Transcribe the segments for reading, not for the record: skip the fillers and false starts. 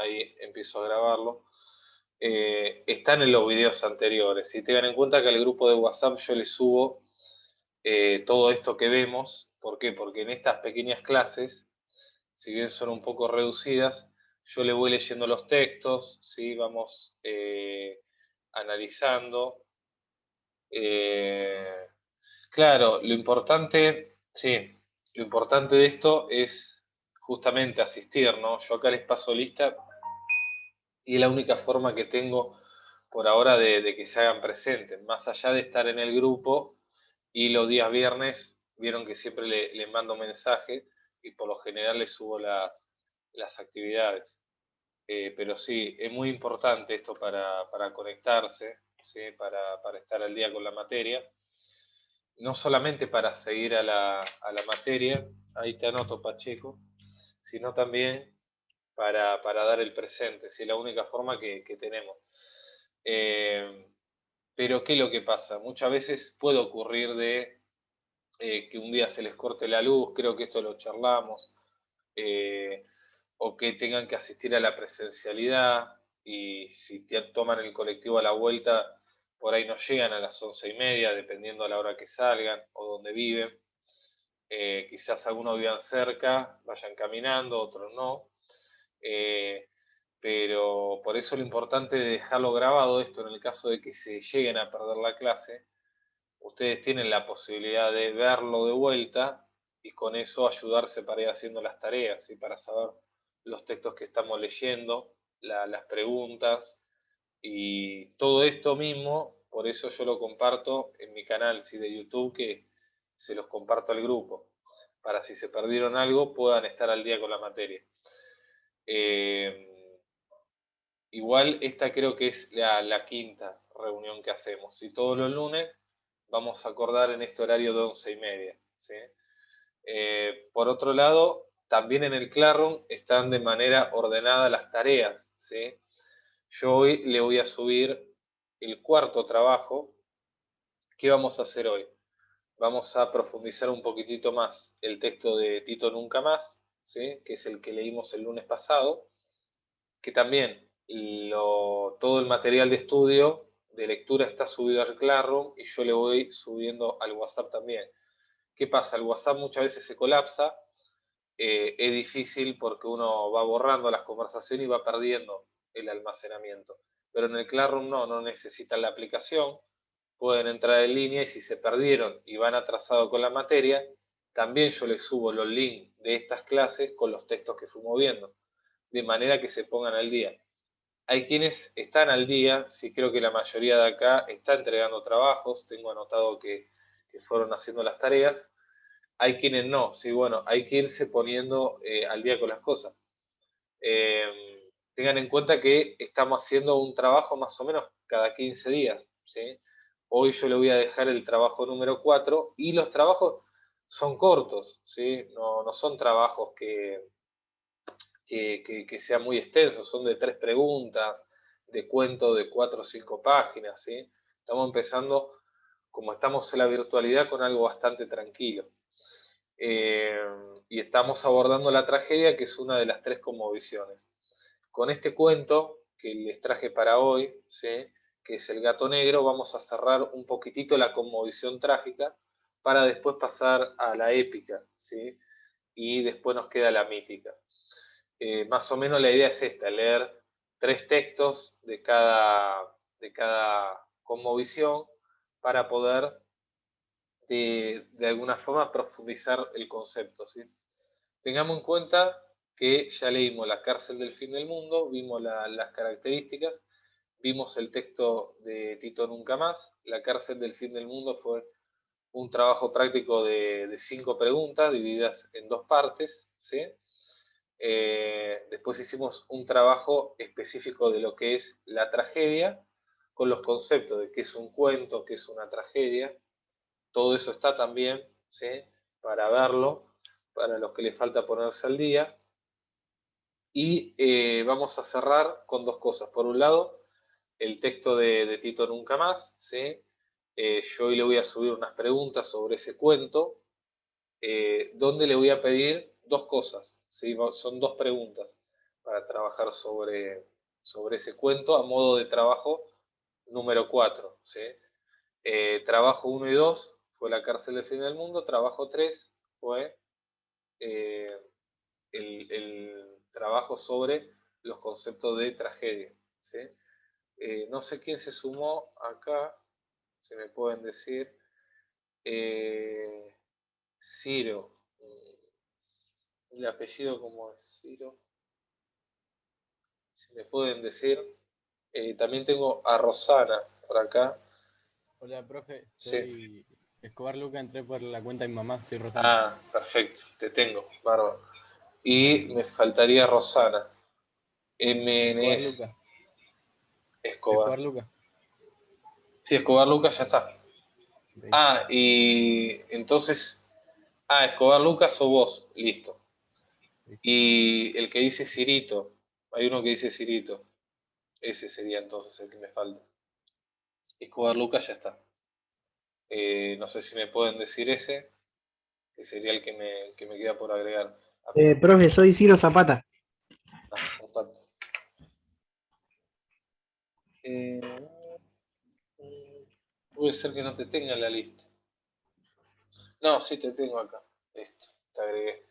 ahí empiezo a grabarlo. Están en los videos anteriores. Y tengan en cuenta que al grupo de WhatsApp yo les subo todo esto que vemos. ¿Por qué? Porque en estas pequeñas clases, si bien son un poco reducidas, yo le voy leyendo los textos, ¿sí? Vamos analizando. Eh, claro, lo importante, sí, lo importante de esto es justamente asistir, ¿no? Yo acá les paso lista y es la única forma que tengo por ahora de que se hagan presentes, más allá de estar en el grupo y los días viernes, vieron que siempre le mando mensaje y por lo general les subo las actividades. Pero sí, es muy importante esto para conectarse, ¿sí? Para estar al día con la materia, no solamente para seguir a la materia, ahí te anoto Pacheco, sino también para dar el presente, ¿sí? La única forma que tenemos. Eh, pero ¿qué es lo que pasa? Muchas veces puede ocurrir que un día se les corte la luz, creo que esto lo charlamos, eh, o que tengan que asistir a la presencialidad y si toman el colectivo a la vuelta, por ahí no llegan a las 11:30, dependiendo a la hora que salgan o donde viven. Quizás algunos vivan cerca, vayan caminando, otros no. Eh, pero por eso lo importante de dejarlo grabado esto en el caso de que se lleguen a perder la clase, ustedes tienen la posibilidad de verlo de vuelta y con eso ayudarse para ir haciendo las tareas y para saber los textos que estamos leyendo, las preguntas y todo esto mismo, por eso yo lo comparto en mi canal ¿sí? de YouTube, que se los comparto al grupo, para si se perdieron algo puedan estar al día con la materia. Eh, Igual esta creo que es la quinta reunión que hacemos y todos los lunes vamos a acordar en este horario de 11:30. ¿Sí? Por otro lado, también en el Classroom están de manera ordenada las tareas. ¿Sí? Yo hoy le voy a subir el cuarto trabajo. ¿Qué vamos a hacer hoy? Vamos a profundizar un poquitito más el texto de Tito Nunca Más, ¿sí? Que es el que leímos el lunes pasado, que también todo el material de estudio, de lectura, está subido al Classroom y yo le voy subiendo al WhatsApp también. ¿Qué pasa? El WhatsApp muchas veces se colapsa, es difícil porque uno va borrando las conversaciones y va perdiendo el almacenamiento. Pero en el Classroom no necesitan la aplicación, pueden entrar en línea y si se perdieron y van atrasados con la materia, también yo les subo los links de estas clases con los textos que fuimos viendo, de manera que se pongan al día. Hay quienes están al día, sí creo que la mayoría de acá está entregando trabajos, tengo anotado que fueron haciendo las tareas, hay quienes no, sí, bueno, hay que irse poniendo al día con las cosas. Tengan en cuenta que estamos haciendo un trabajo más o menos cada 15 días, ¿sí? Hoy yo le voy a dejar el trabajo número 4 y los trabajos son cortos, ¿sí? No son trabajos que sean muy extensos, son de 3 preguntas, de cuento de 4 o 5 páginas, ¿sí? Estamos empezando, como estamos en la virtualidad, con algo bastante tranquilo. Eh, y estamos abordando la tragedia, que es una de las 3 conmovisiones. Con este cuento que les traje para hoy, ¿sí? Que es El gato negro, vamos a cerrar un poquitito la conmovisión trágica para después pasar a la épica, ¿sí? Y después nos queda la mítica. Más o menos la idea es esta, leer 3 textos de cada conmovisión para poder de alguna forma profundizar el concepto, ¿sí? Tengamos en cuenta que ya leímos La cárcel del fin del mundo, vimos las características, vimos el texto de Tito Nunca Más. La cárcel del fin del mundo fue un trabajo práctico de 5 preguntas divididas en 2 partes, ¿sí? Después hicimos un trabajo específico de lo que es la tragedia, con los conceptos de qué es un cuento, qué es una tragedia. Todo eso está también, ¿sí? Para verlo, para los que les falta ponerse al día. Y vamos a cerrar con 2 cosas. Por un lado, el texto de Tito Nunca Más, ¿sí? Yo hoy le voy a subir unas preguntas sobre ese cuento, donde le voy a pedir 2 cosas, ¿sí? Son 2 preguntas. para trabajar sobre ese cuento a modo de trabajo número 4. ¿Sí? Trabajo 1 y 2 fue La cárcel del fin del mundo, trabajo 3 fue eh, el trabajo sobre los conceptos de tragedia. ¿Sí? No sé quién se sumó acá, si me pueden decir. Ciro. ¿El apellido cómo es? Ciro. Si me pueden decir. También tengo a Rosana por acá. Hola, profe. Sí. Soy Escobar Luca, entré por la cuenta de mi mamá, soy Rosana. Ah, perfecto, te tengo, bárbaro. Y me faltaría Rosana. Escobar MNS Luca. Escobar. Escobar Luca. Sí, Escobar Lucas ya está. Ok. Ah, y entonces. Ah, Escobar Lucas o vos, listo. Listo. Y el que dice Cirito, hay uno que dice Cirito. Ese sería entonces el que me falta. Escobar Lucas ya está. No sé si me pueden decir ese, que sería el que me queda por agregar. Profe, soy Ciro Zapata. Ah, Zapata. Eh, Puede ser que no te tenga en la lista. No, sí te tengo acá. Listo, te agregué.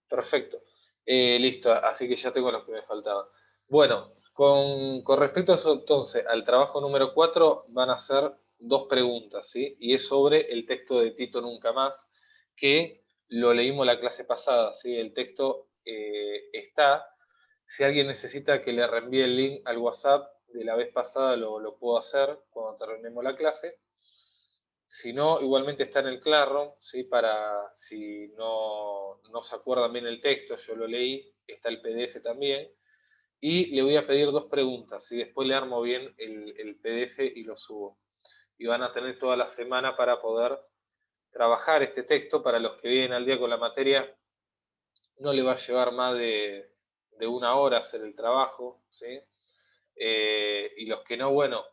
Perfecto. Listo, así que ya tengo los que me faltaban. Bueno, con respecto a eso, entonces, al trabajo número 4 van a ser dos preguntas, ¿sí? Y es sobre el texto de Tito Nunca Más, que lo leímos la clase pasada, ¿sí? El texto está. Si alguien necesita que le reenvíe el link al WhatsApp de la vez pasada, lo puedo hacer cuando terminemos la clase. Si no, igualmente está en el Classroom, ¿sí? Para si no se acuerdan bien el texto, yo lo leí, está el PDF también. Y le voy a pedir dos preguntas, y después le armo bien el PDF y lo subo. Y van a tener toda la semana para poder trabajar este texto. Para los que vienen al día con la materia, no le va a llevar más de 1 hora hacer el trabajo, ¿sí? Y los que no, bueno,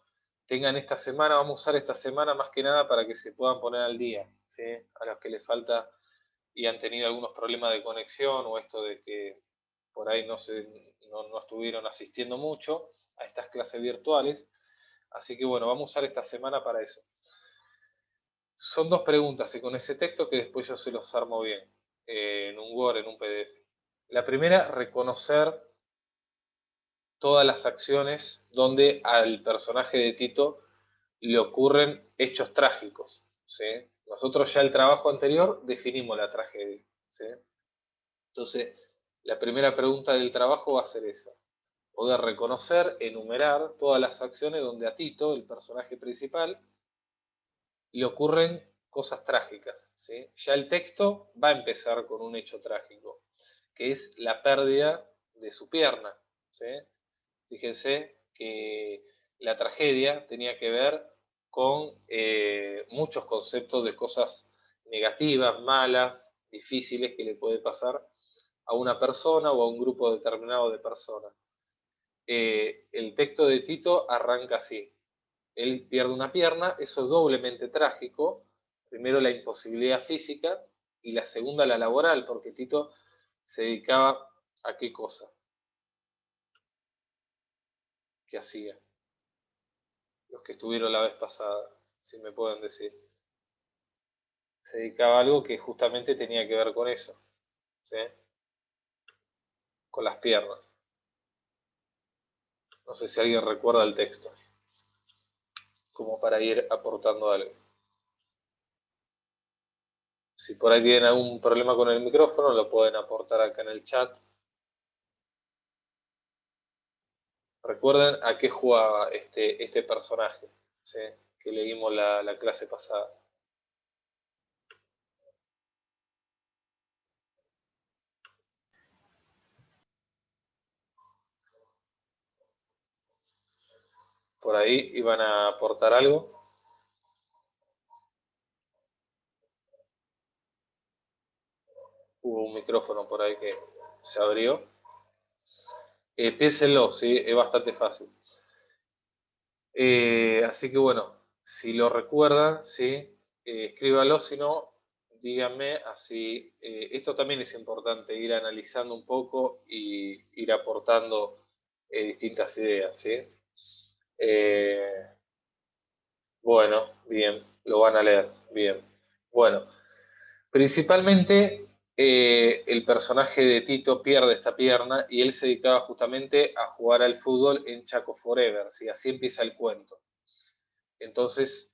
tengan esta semana, vamos a usar esta semana más que nada para que se puedan poner al día, ¿sí? A los que les falta y han tenido algunos problemas de conexión o esto de que por ahí no estuvieron asistiendo mucho a estas clases virtuales. Así que bueno, vamos a usar esta semana para eso. Son dos preguntas y con ese texto que después yo se los armo bien, en un Word, en un PDF. La primera, reconocer todas las acciones donde al personaje de Tito le ocurren hechos trágicos, ¿sí? Nosotros ya el trabajo anterior definimos la tragedia, ¿sí? Entonces, la primera pregunta del trabajo va a ser esa: poder reconocer, enumerar todas las acciones donde a Tito, el personaje principal, le ocurren cosas trágicas, ¿sí? Ya el texto va a empezar con un hecho trágico, que es la pérdida de su pierna, ¿sí? Fíjense que la tragedia tenía que ver con muchos conceptos de cosas negativas, malas, difíciles que le puede pasar a una persona o a un grupo determinado de personas. El texto de Tito arranca así: él pierde una pierna, eso es doblemente trágico. Primero la imposibilidad física y la segunda la laboral, porque Tito se dedicaba a qué cosa, qué hacía. Los que estuvieron la vez pasada, si me pueden decir. Se dedicaba a algo que justamente tenía que ver con eso, ¿sí? Con las piernas. No sé si alguien recuerda el texto, como para ir aportando algo. Si por ahí tienen algún problema con el micrófono, lo pueden aportar acá en el chat. Recuerden a qué jugaba este personaje, ¿sí? Que leímos la clase pasada. Por ahí iban a aportar algo. Hubo un micrófono por ahí que se abrió. Piénsenlo, ¿sí? Es bastante fácil. Así que bueno, si lo recuerdan, ¿sí? Escríbalo, si no, díganme, así, esto también es importante, ir analizando un poco y ir aportando distintas ideas, ¿sí? Bueno, bien, lo van a leer, bien. Bueno, principalmente el personaje de Tito pierde esta pierna y él se dedicaba justamente a jugar al fútbol en Chaco Forever, ¿sí? Así empieza el cuento. Entonces,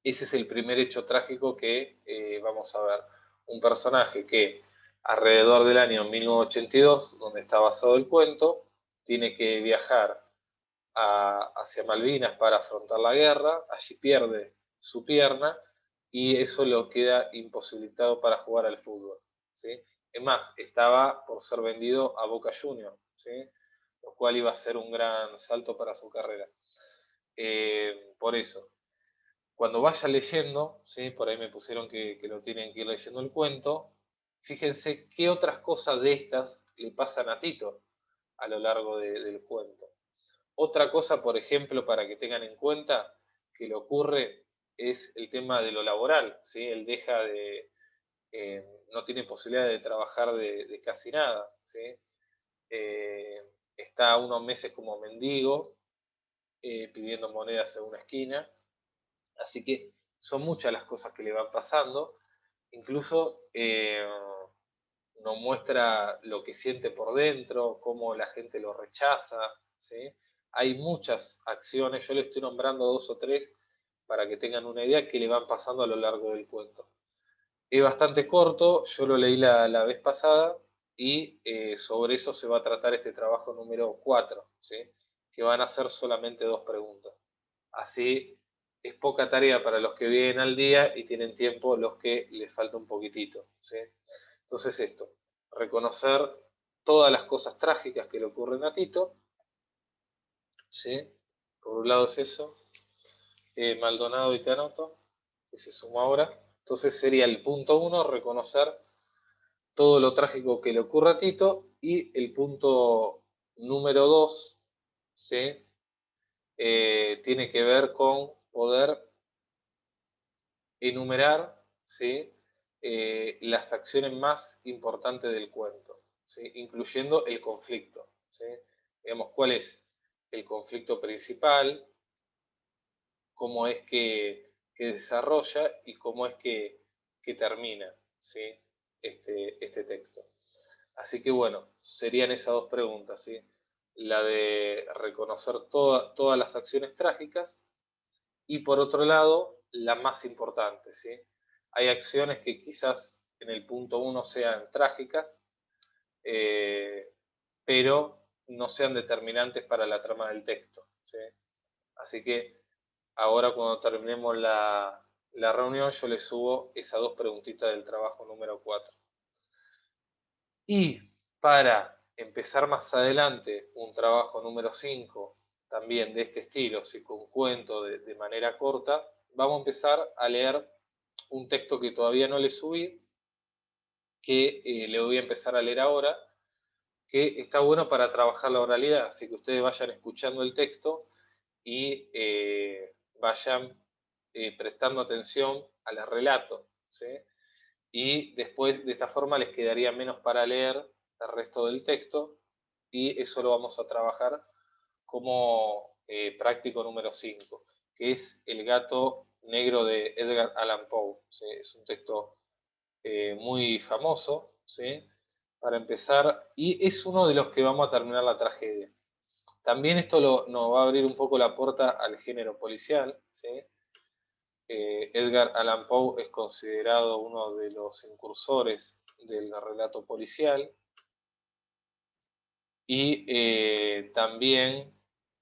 ese es el primer hecho trágico que vamos a ver. Un personaje que alrededor del año 1982, donde está basado el cuento, tiene que viajar hacia Malvinas para afrontar la guerra, allí pierde su pierna y eso lo queda imposibilitado para jugar al fútbol, ¿sí? Es más, estaba por ser vendido a Boca Juniors, ¿sí? Lo cual iba a ser un gran salto para su carrera. Por eso, cuando vaya leyendo, ¿sí? Por ahí me pusieron que lo tienen que ir leyendo el cuento, fíjense qué otras cosas de estas le pasan a Tito a lo largo del cuento. Otra cosa, por ejemplo, para que tengan en cuenta que le ocurre es el tema de lo laboral, ¿sí? Él deja no tiene posibilidad de trabajar de casi nada, ¿sí? Eh, está unos meses como mendigo, pidiendo monedas en una esquina, así que son muchas las cosas que le van pasando, incluso nos muestra lo que siente por dentro, cómo la gente lo rechaza, ¿sí? Hay muchas acciones, yo le estoy nombrando dos o tres para que tengan una idea que le van pasando a lo largo del cuento. Es bastante corto, yo lo leí la vez pasada y sobre eso se va a tratar este trabajo número 4, ¿sí? Que van a ser solamente dos preguntas. Así es poca tarea para los que vienen al día y tienen tiempo los que les falta un poquitito, ¿sí? Entonces esto, reconocer todas las cosas trágicas que le ocurren a Tito, ¿sí? Por un lado es eso, Maldonado y Tanoto, que se suma ahora. Entonces sería el punto 1, reconocer todo lo trágico que le ocurre a Tito, y el punto número 2, ¿sí? Tiene que ver con poder enumerar, ¿sí? Las acciones más importantes del cuento, ¿sí? Incluyendo el conflicto, ¿sí? Digamos, cuál es el conflicto principal, cómo es que desarrolla y cómo es que termina, ¿sí? Este texto. Así que bueno, serían esas dos preguntas, ¿sí? La de reconocer todas las acciones trágicas y por otro lado, la más importante, ¿sí? Hay acciones que quizás en el punto 1 sean trágicas, pero no sean determinantes para la trama del texto, ¿sí? Así que ahora cuando terminemos la reunión yo les subo esas dos preguntitas del trabajo número 4. Y para empezar más adelante un trabajo número 5, también de este estilo, ¿sí? Con cuento de manera corta, vamos a empezar a leer un texto que todavía no le subí, que le voy a empezar a leer ahora, que está bueno para trabajar la oralidad, así que ustedes vayan escuchando el texto y vayan prestando atención al relato, ¿sí? Y después de esta forma les quedaría menos para leer el resto del texto y eso lo vamos a trabajar como práctico número 5, que es El gato negro de Edgar Allan Poe, ¿sí? Es un texto muy famoso, ¿sí? Para empezar, y es uno de los que vamos a terminar la tragedia. También esto nos va a abrir un poco la puerta al género policial, ¿sí? Edgar Allan Poe es considerado uno de los incursores del relato policial y también,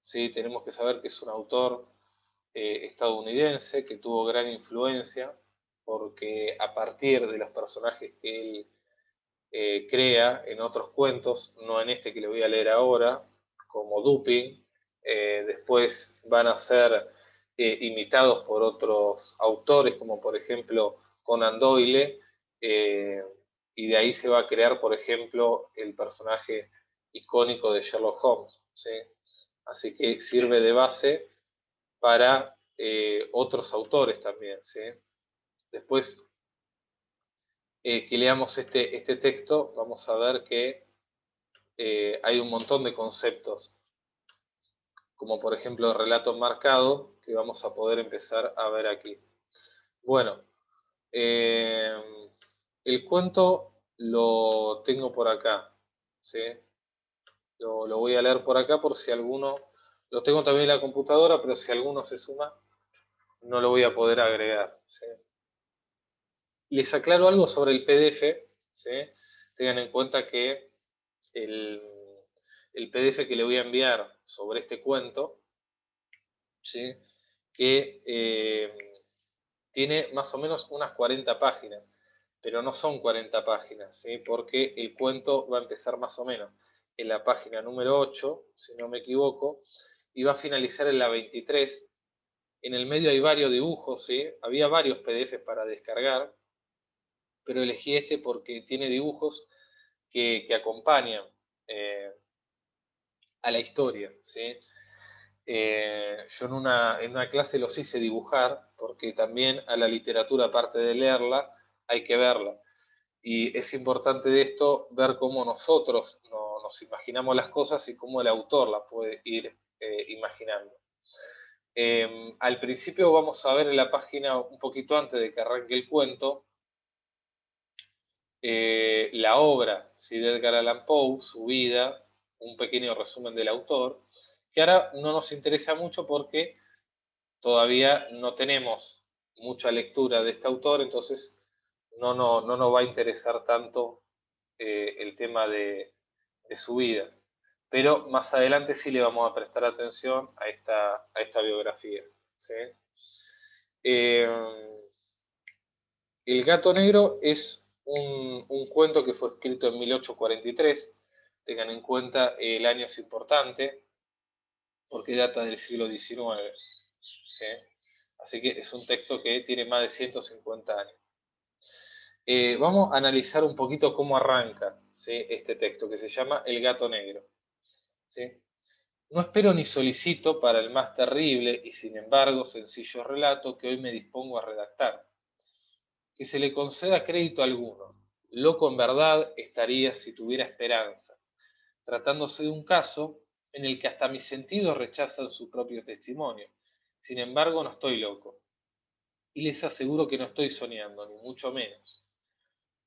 ¿sí? Tenemos que saber que es un autor estadounidense que tuvo gran influencia porque a partir de los personajes que él crea en otros cuentos, no en este que le voy a leer ahora, como Dupin, después van a ser imitados por otros autores, como por ejemplo Conan Doyle, eh, y de ahí se va a crear, por ejemplo, el personaje icónico de Sherlock Holmes, ¿sí? Así que sirve de base para otros autores también, ¿sí? Después, que leamos este texto, vamos a ver que hay un montón de conceptos, como por ejemplo el relato marcado, que vamos a poder empezar a ver aquí. Bueno, el cuento lo tengo por acá, ¿sí? Lo voy a leer por acá por si alguno, lo tengo también en la computadora, pero si alguno se suma, no lo voy a poder agregar, ¿sí? Les aclaro algo sobre el PDF, ¿sí? Tengan en cuenta que el, el PDF que le voy a enviar sobre este cuento, ¿sí? Que tiene más o menos unas 40 páginas, pero no son 40 páginas, ¿sí? Porque el cuento va a empezar más o menos en la página número 8, si no me equivoco, y va a finalizar en la 23. En el medio hay varios dibujos, ¿sí? Había varios PDFs para descargar, pero elegí este porque tiene dibujos que acompañan a la historia, ¿sí? Yo en una clase los hice dibujar, porque también a la literatura, aparte de leerla, hay que verla. Y es importante de esto ver cómo nosotros nos imaginamos las cosas y cómo el autor las puede ir imaginando. Al principio vamos a ver en la página, un poquito antes de que arranque el cuento, la obra, ¿sí?, de Edgar Allan Poe, su vida, un pequeño resumen del autor, que ahora no nos interesa mucho porque todavía no tenemos mucha lectura de este autor, entonces no nos va a interesar tanto el tema de su vida. Pero más adelante sí le vamos a prestar atención a esta biografía, ¿sí? El gato negro es un cuento que fue escrito en 1843. Tengan en cuenta el año es importante porque data del siglo XIX, ¿sí? Así que es un texto que tiene más de 150 años. Vamos a analizar un poquito cómo arranca, ¿sí?, este texto que se llama El gato negro, ¿sí? No espero ni solicito para el más terrible y sin embargo sencillo relato que hoy me dispongo a redactar, que se le conceda crédito alguno. Loco en verdad estaría si tuviera esperanza, tratándose de un caso en el que hasta mis sentidos rechazan su propio testimonio. Sin embargo, no estoy loco. Y les aseguro que no estoy soñando, ni mucho menos.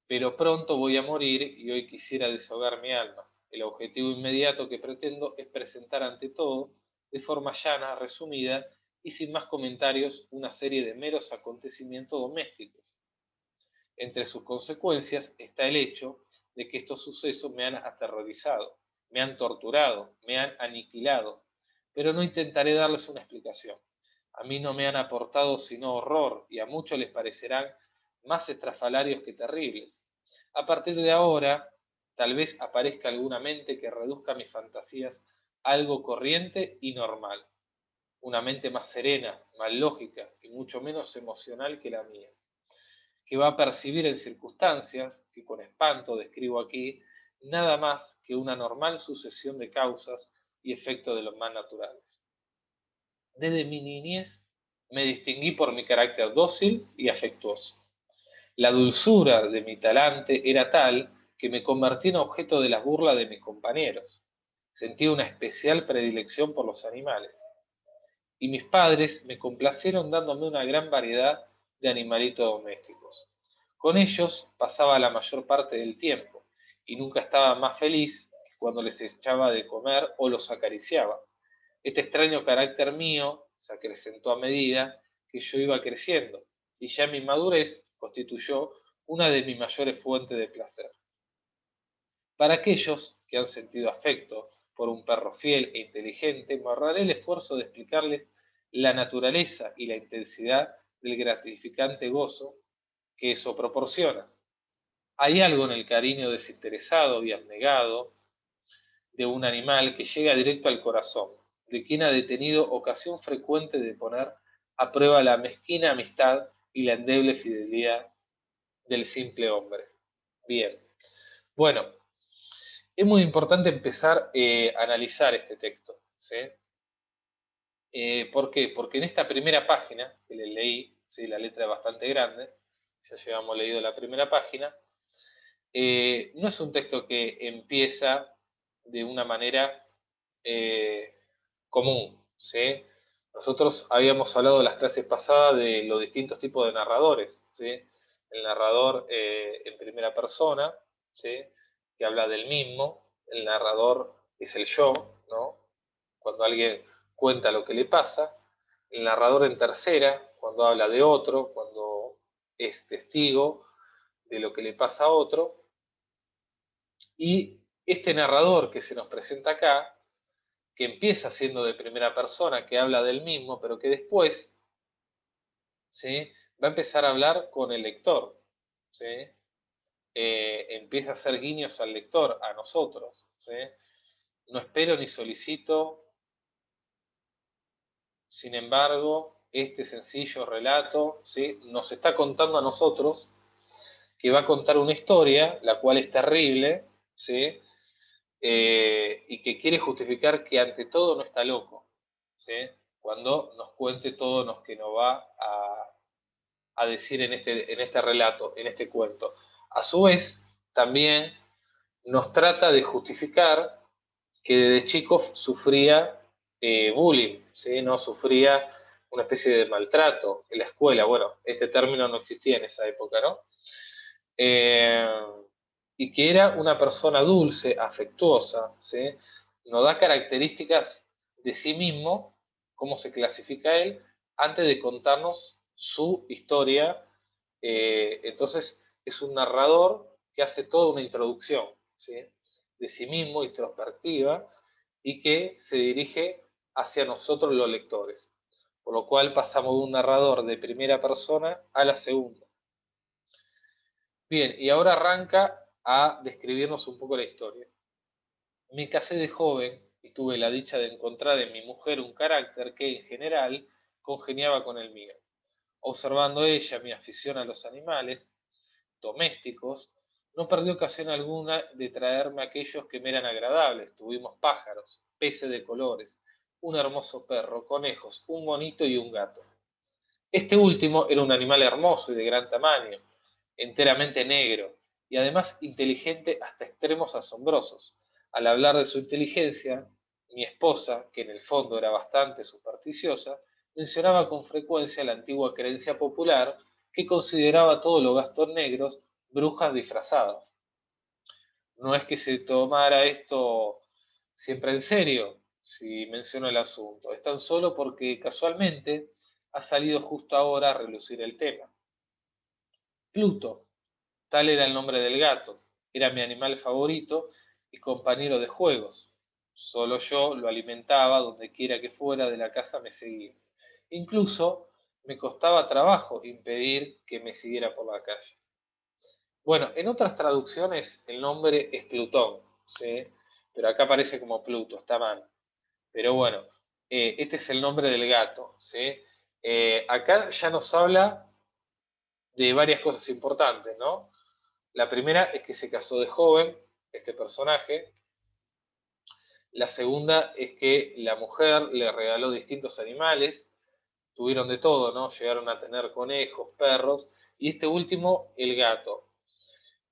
Pero pronto voy a morir y hoy quisiera desahogar mi alma. El objetivo inmediato que pretendo es presentar ante todo, de forma llana, resumida y sin más comentarios, una serie de meros acontecimientos domésticos. Entre sus consecuencias está el hecho de que estos sucesos me han aterrorizado, me han torturado, me han aniquilado, pero no intentaré darles una explicación. A mí no me han aportado sino horror y a muchos les parecerán más estrafalarios que terribles. A partir de ahora, tal vez aparezca alguna mente que reduzca mis fantasías a algo corriente y normal. Una mente más serena, más lógica y mucho menos emocional que la mía, que va a percibir en circunstancias que con espanto describo aquí nada más que una normal sucesión de causas y efectos de los más naturales. Desde mi niñez me distinguí por mi carácter dócil y afectuoso. La dulzura de mi talante era tal que me convertí en objeto de las burlas de mis compañeros. Sentí una especial predilección por los animales. Y mis padres me complacieron dándome una gran variedad de animalitos domésticos. Con ellos pasaba la mayor parte del tiempo, y nunca estaba más feliz que cuando les echaba de comer o los acariciaba. Este extraño carácter mío se acrecentó a medida que yo iba creciendo, y ya mi madurez constituyó una de mis mayores fuentes de placer. Para aquellos que han sentido afecto por un perro fiel e inteligente, me ahorraré el esfuerzo de explicarles la naturaleza y la intensidad del gratificante gozo que eso proporciona. Hay algo en el cariño desinteresado y abnegado de un animal que llega directo al corazón, de quien ha tenido ocasión frecuente de poner a prueba la mezquina amistad y la endeble fidelidad del simple hombre. Bien, bueno, es muy importante empezar a analizar este texto, ¿sí? ¿Por qué? Porque en esta primera página que le leí, ¿sí?, la letra es bastante grande, ya llevamos leído la primera página, no es un texto que empieza de una manera común, ¿sí? Nosotros habíamos hablado en las clases pasadas de los distintos tipos de narradores, ¿sí? El narrador en primera persona, ¿sí? Que habla del mismo, el narrador es el yo, ¿no? Cuando alguien cuenta lo que le pasa, el narrador en tercera, cuando habla de otro, cuando es testigo de lo que le pasa a otro, y este narrador que se nos presenta acá, que empieza siendo de primera persona, que habla del mismo, pero que después, ¿sí? Va a empezar a hablar con el lector, ¿sí? Empieza a hacer guiños al lector, a nosotros, ¿sí? No espero ni solicito, sin embargo, este sencillo relato, ¿sí? Nos está contando a nosotros que va a contar una historia, la cual es terrible, ¿sí? Y que quiere justificar que ante todo no está loco, ¿sí? Cuando nos cuente todo lo que nos va a decir en este relato, en este cuento. A su vez, también nos trata de justificar que desde chico sufría bullying, ¿sí? No sufría una especie de maltrato en la escuela. Bueno, este término no existía en esa época, ¿no? Eh, y que era una persona dulce, afectuosa, ¿sí? Nos da características de sí mismo, cómo se clasifica él, antes de contarnos su historia. Entonces, es un narrador que hace toda una introducción, ¿sí? De sí mismo, introspectiva, y que se dirige hacia nosotros los lectores. Por lo cual pasamos de un narrador de primera persona a la segunda. Bien, y ahora arranca a describirnos un poco la historia. Me casé de joven y tuve la dicha de encontrar en mi mujer un carácter que, en general, congeniaba con el mío. Observando ella mi afición a los animales domésticos, no perdió ocasión alguna de traerme aquellos que me eran agradables. Tuvimos pájaros, peces de colores, un hermoso perro, conejos, un monito y un gato. Este último era un animal hermoso y de gran tamaño, enteramente negro, y además inteligente hasta extremos asombrosos. Al hablar de su inteligencia, mi esposa, que en el fondo era bastante supersticiosa, mencionaba con frecuencia la antigua creencia popular que consideraba a todos los gatos negros brujas disfrazadas. No es que se tomara esto siempre en serio, si menciono el asunto, es tan solo porque casualmente ha salido justo ahora a relucir el tema. Pluto, tal era el nombre del gato, era mi animal favorito y compañero de juegos. Solo yo lo alimentaba donde quiera que fuera de la casa me seguía. Incluso me costaba trabajo impedir que me siguiera por la calle. Bueno, en otras traducciones el nombre es Plutón, ¿sí? Pero acá aparece como Pluto, está mal. Pero bueno, este es el nombre del gato, ¿sí? Acá ya nos habla de varias cosas importantes, ¿no? La primera es que se casó de joven, este personaje. La segunda es que la mujer le regaló distintos animales, tuvieron de todo, ¿no? Llegaron a tener conejos, perros, y este último, el gato.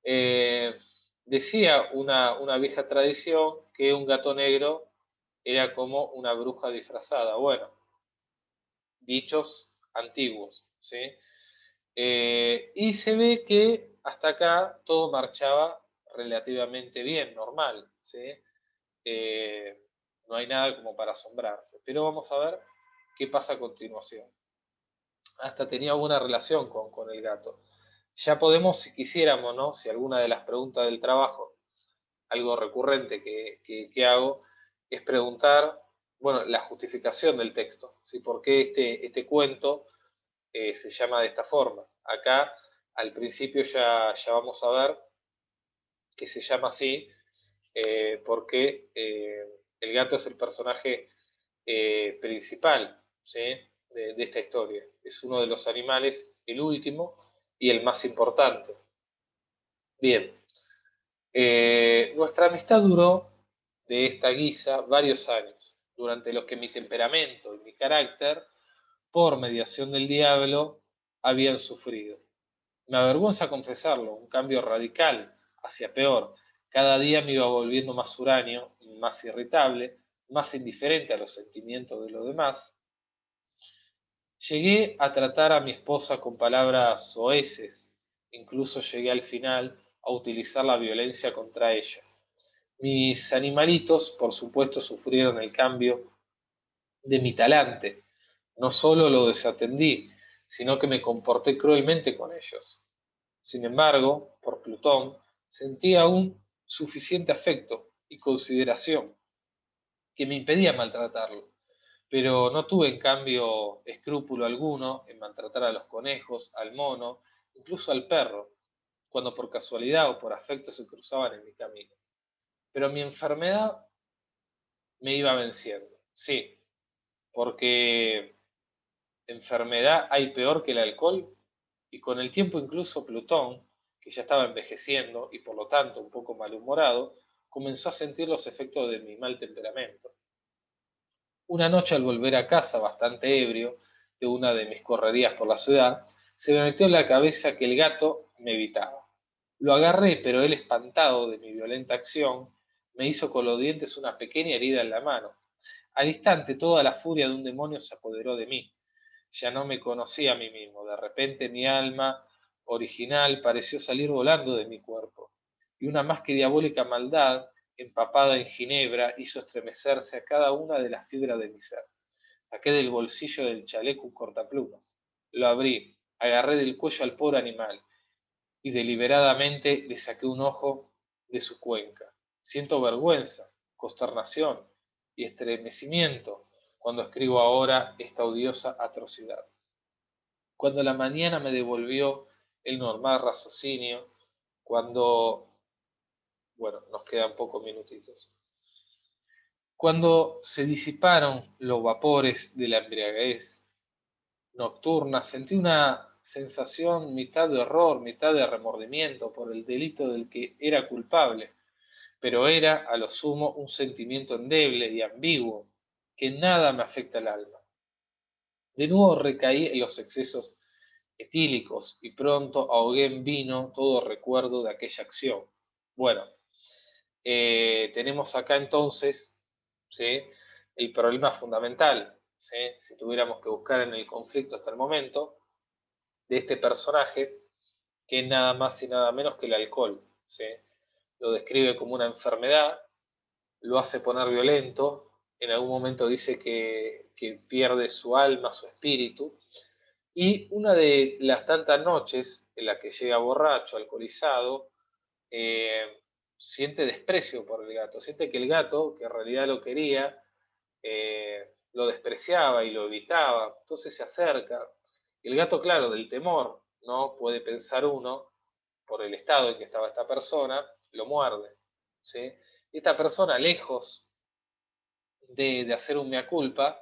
Eh, Decía una vieja tradición que un gato negro era como una bruja disfrazada. Bueno, dichos antiguos, ¿sí? Y se ve que hasta acá todo marchaba relativamente bien, normal, ¿sí? Eh, no hay nada como para asombrarse. Pero vamos a ver qué pasa a continuación. Hasta tenía buena relación con el gato. Ya podemos, si quisiéramos, ¿no? Si alguna de las preguntas del trabajo, algo recurrente que hago, es preguntar, bueno, la justificación del texto, ¿sí? ¿Por qué este cuento se llama de esta forma? Acá, al principio, ya vamos a ver que se llama así porque el gato es el personaje principal, ¿sí? De esta historia. Es uno de los animales, el último y el más importante. Bien, nuestra amistad duró de esta guisa varios años, durante los que mi temperamento y mi carácter, por mediación del diablo, habían sufrido. Me avergüenza confesarlo, un cambio radical hacia peor. Cada día me iba volviendo más huraño, más irritable, más indiferente a los sentimientos de los demás. Llegué a tratar a mi esposa con palabras soeces, incluso llegué al final a utilizar la violencia contra ella. Mis animalitos, por supuesto, sufrieron el cambio de mi talante. No solo lo desatendí, sino que me comporté cruelmente con ellos. Sin embargo, por Plutón, sentí aún suficiente afecto y consideración que me impedía maltratarlo, pero no tuve en cambio escrúpulo alguno en maltratar a los conejos, al mono, incluso al perro, cuando por casualidad o por afecto se cruzaban en mi camino. Pero mi enfermedad me iba venciendo, sí, porque enfermedad hay peor que el alcohol, y con el tiempo incluso Plutón, que ya estaba envejeciendo y por lo tanto un poco malhumorado, comenzó a sentir los efectos de mi mal temperamento. Una noche al volver a casa, bastante ebrio, de una de mis correrías por la ciudad, se me metió en la cabeza que el gato me evitaba. Lo agarré, pero él, espantado de mi violenta acción, me hizo con los dientes una pequeña herida en la mano. Al instante toda la furia de un demonio se apoderó de mí. Ya no me conocía a mí mismo. De repente mi alma original pareció salir volando de mi cuerpo, y una más que diabólica maldad, empapada en ginebra, hizo estremecerse a cada una de las fibras de mi ser. Saqué del bolsillo del chaleco un cortaplumas, lo abrí, agarré del cuello al pobre animal, y deliberadamente le saqué un ojo de su cuenca. Siento vergüenza, consternación y estremecimiento cuando escribo ahora esta odiosa atrocidad. Cuando la mañana me devolvió el normal raciocinio, cuando, bueno, nos quedan pocos minutitos, cuando se disiparon los vapores de la embriaguez nocturna, sentí una sensación mitad de horror, mitad de remordimiento por el delito del que era culpable, pero era a lo sumo un sentimiento endeble y ambiguo que nada me afecta el alma. De nuevo recaí en los excesos etílicos y pronto ahogué en vino todo recuerdo de aquella acción. Bueno, tenemos acá entonces, ¿sí?, el problema fundamental, ¿sí?, si tuviéramos que buscar en el conflicto hasta el momento, de este personaje, que es nada más y nada menos que el alcohol, ¿sí? Lo describe como una enfermedad, lo hace poner violento, en algún momento dice que pierde su alma, su espíritu, y una de las tantas noches en las que llega borracho, alcoholizado, siente desprecio por el gato, siente que el gato, que en realidad lo quería, lo despreciaba y lo evitaba, entonces se acerca. Y el gato, claro, del temor, ¿no? Puede pensar uno, por el estado en que estaba esta persona, lo muerde, ¿sí? Y esta persona, lejos de hacer un mea culpa,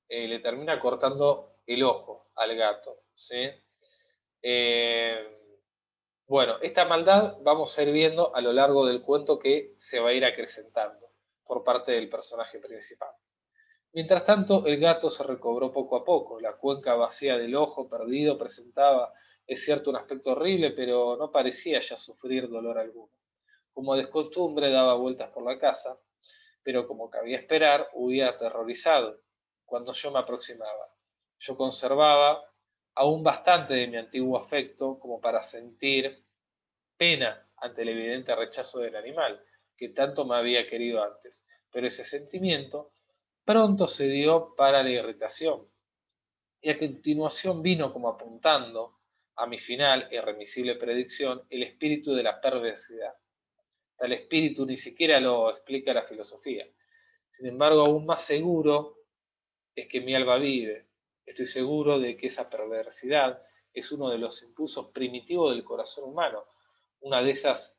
le termina cortando el ojo al gato, ¿sí? Eh, bueno, esta maldad vamos a ir viendo a lo largo del cuento que se va a ir acrecentando por parte del personaje principal. Mientras tanto, el gato se recobró poco a poco. La cuenca vacía del ojo perdido presentaba, es cierto, un aspecto horrible, pero no parecía ya sufrir dolor alguno. Como de costumbre, daba vueltas por la casa, pero como cabía esperar, huía aterrorizado cuando yo me aproximaba. Yo conservaba aún bastante de mi antiguo afecto como para sentir pena ante el evidente rechazo del animal, que tanto me había querido antes, pero ese sentimiento pronto se dio para la irritación, y a continuación vino como apuntando a mi final irremisible predicción el espíritu de la perversidad. Tal espíritu ni siquiera lo explica la filosofía. Sin embargo, aún más seguro es que mi alma vive. Estoy seguro de que esa perversidad es uno de los impulsos primitivos del corazón humano, una de esas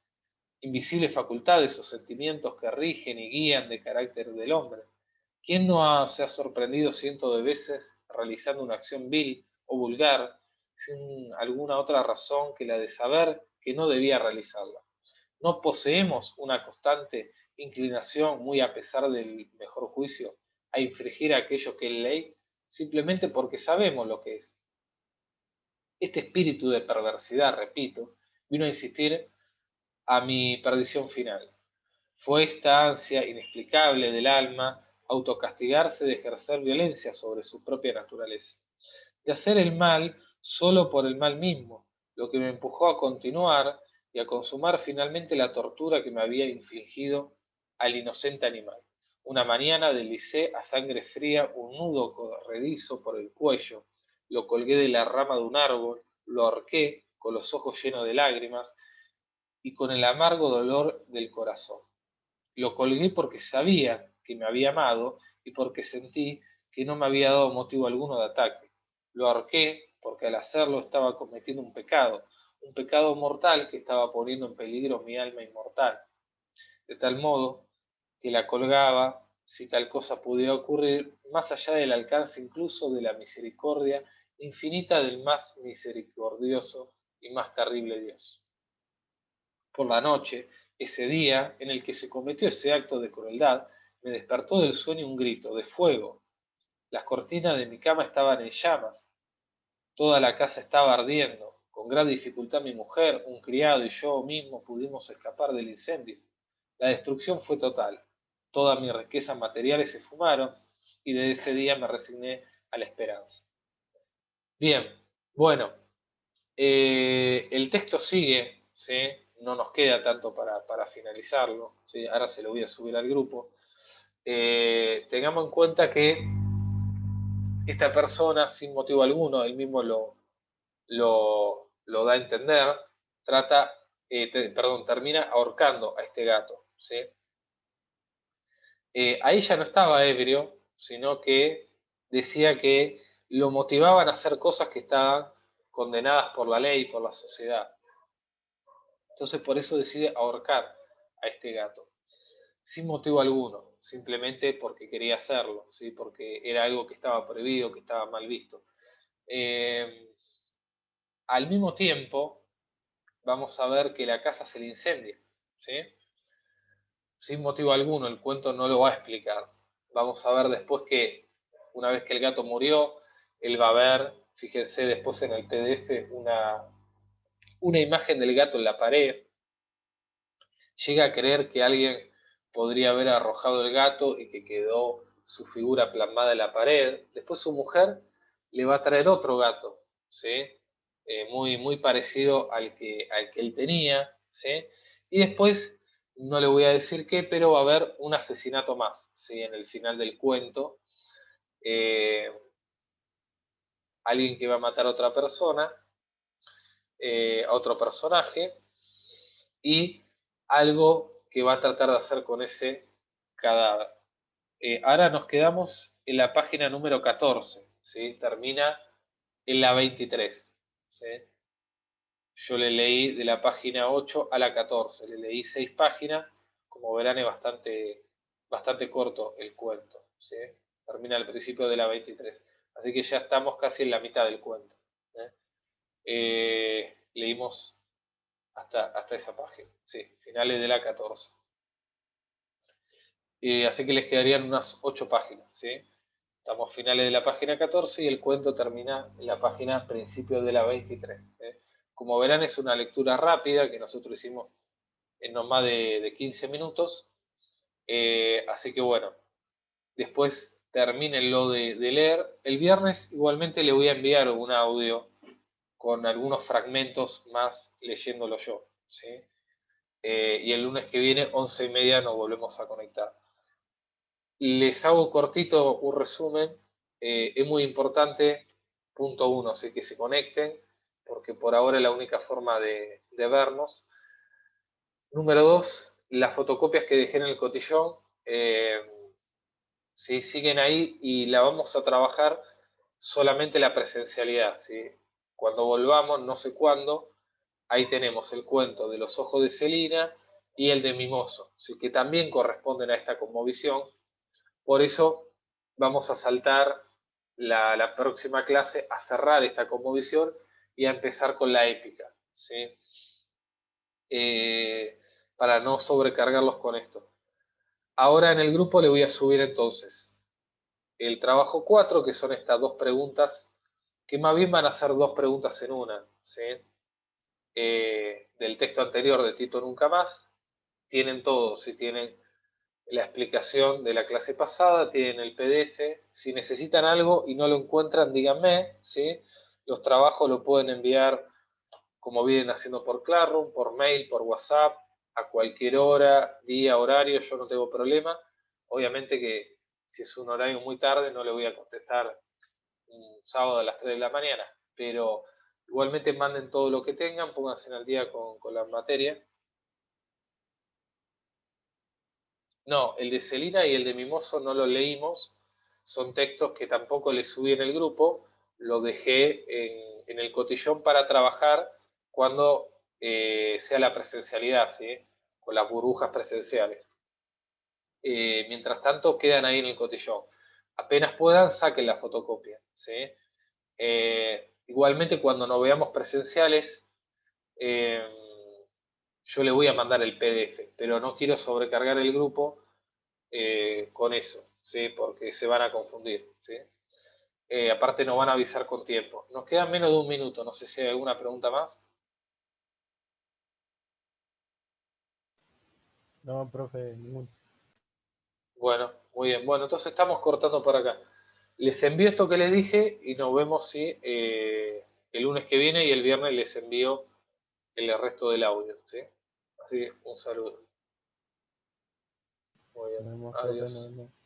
invisibles facultades o sentimientos que rigen y guían de carácter del hombre. ¿Quién no se ha sorprendido cientos de veces realizando una acción vil o vulgar sin alguna otra razón que la de saber que no debía realizarla? ¿No poseemos una constante inclinación, muy a pesar del mejor juicio, a infringir aquello que es ley, simplemente porque sabemos lo que es? Este espíritu de perversidad, repito, vino a insistir a mi perdición final. Fue esta ansia inexplicable del alma autocastigarse de ejercer violencia sobre su propia naturaleza, de hacer el mal solo por el mal mismo, lo que me empujó a continuar y a consumar finalmente la tortura que me había infligido al inocente animal. Una mañana deslicé a sangre fría un nudo corredizo por el cuello, lo colgué de la rama de un árbol, lo ahorqué con los ojos llenos de lágrimas y con el amargo dolor del corazón. Lo colgué porque sabía que me había amado y porque sentí que no me había dado motivo alguno de ataque. Lo ahorqué porque al hacerlo estaba cometiendo un pecado mortal que estaba poniendo en peligro mi alma inmortal, de tal modo que la colgaba, si tal cosa pudiera ocurrir, más allá del alcance incluso de la misericordia infinita del más misericordioso y más terrible Dios. Por la noche, ese día en el que se cometió ese acto de crueldad, me despertó del sueño un grito de fuego. Las cortinas de mi cama estaban en llamas, toda la casa estaba ardiendo. Con gran dificultad mi mujer, un criado y yo mismo pudimos escapar del incendio. La destrucción fue total. Todas mis riquezas materiales se fumaron y desde ese día me resigné a la esperanza. Bien, bueno, el texto sigue, ¿sí? No nos queda tanto para finalizarlo, ¿sí? Ahora se lo voy a subir al grupo. Tengamos en cuenta que esta persona, sin motivo alguno, él mismo lo da a entender, termina ahorcando a este gato, ¿sí? Ahí ya no estaba ebrio, sino que decía que lo motivaban a hacer cosas que estaban condenadas por la ley, por la sociedad. Entonces por eso decide ahorcar a este gato, sin motivo alguno, simplemente porque quería hacerlo, ¿sí? Porque era algo que estaba prohibido, que estaba mal visto. Al mismo tiempo, vamos a ver que la casa se le incendia, ¿sí? Sin motivo alguno, el cuento no lo va a explicar. Vamos a ver después que una vez que el gato murió, él va a ver, fíjense después en el PDF, una imagen del gato en la pared. Llega a creer que alguien podría haber arrojado el gato y que quedó su figura plasmada en la pared. Después su mujer le va a traer otro gato, ¿sí? Muy parecido al que él tenía, ¿sí? Y después, no le voy a decir qué, pero va a haber un asesinato más, ¿sí? En el final del cuento. Alguien que va a matar a otra persona, a otro personaje, y algo que va a tratar de hacer con ese cadáver. Ahora nos quedamos en la página número 14, ¿sí? Termina en la 23, ¿sí? Yo le leí de la página 8 a la 14, le leí 6 páginas, como verán es bastante corto el cuento, ¿sí? Termina al principio de la 23, así que ya estamos casi en la mitad del cuento, ¿eh? Leímos hasta esa página, sí, finales de la 14. Así que les quedarían unas 8 páginas, ¿sí? Estamos finales de la página 14 y el cuento termina en la página principio de la 23. Como verán es una lectura rápida que nosotros hicimos en no más de 15 minutos. Así que bueno, después termínenlo de leer. El viernes igualmente le voy a enviar un audio con algunos fragmentos más leyéndolo yo, ¿sí? Y el lunes que viene, 11:30, nos volvemos a conectar. Les hago cortito un resumen. Es muy importante, punto 1, ¿sí? Que se conecten, porque por ahora es la única forma de vernos. Número 2, las fotocopias que dejé en el cotillón, ¿sí? Siguen ahí y la vamos a trabajar solamente la presencialidad, ¿sí? Cuando volvamos, no sé cuándo, ahí tenemos el cuento de Los ojos de Celina y el de Mimoso, ¿sí? Que también corresponden a esta conmovisión. Por eso vamos a saltar la próxima clase a cerrar esta conmovisión y a empezar con la épica, ¿sí? Para no sobrecargarlos con esto. Ahora en el grupo le voy a subir entonces el trabajo 4, que son estas dos preguntas, que más bien van a ser dos preguntas en una, ¿sí? del texto anterior de Tito Nunca Más. Tienen todo, si tienen la explicación de la clase pasada, tienen el PDF. Si necesitan algo y no lo encuentran, díganme, ¿sí? Los trabajos lo pueden enviar como vienen haciendo por Classroom, por mail, por WhatsApp, a cualquier hora, día, horario, yo no tengo problema. Obviamente que si es un horario muy tarde no le voy a contestar un sábado a las 3 de la mañana, pero igualmente manden todo lo que tengan, pónganse al día con la materia. No, el de Celina y el de Mimoso no lo leímos, son textos que tampoco le subí en el grupo, lo dejé en el cotillón para trabajar cuando sea la presencialidad, ¿sí? Con las burbujas presenciales. Mientras tanto, quedan ahí en el cotillón. Apenas puedan, saquen la fotocopia, ¿sí? Igualmente, cuando nos veamos presenciales, eh, yo le voy a mandar el PDF, pero no quiero sobrecargar el grupo con eso, ¿sí? Porque se van a confundir, ¿sí? Aparte nos van a avisar con tiempo. Nos queda menos de un minuto, no sé si hay alguna pregunta más. No, profe, ningún. Bueno, muy bien. Bueno, entonces estamos cortando por acá. Les envío esto que les dije y nos vemos si el lunes que viene y el viernes les envío el resto del audio, ¿sí? Así que un saludo. Muy bien. Nos vemos, profe, nos Adiós. vemos.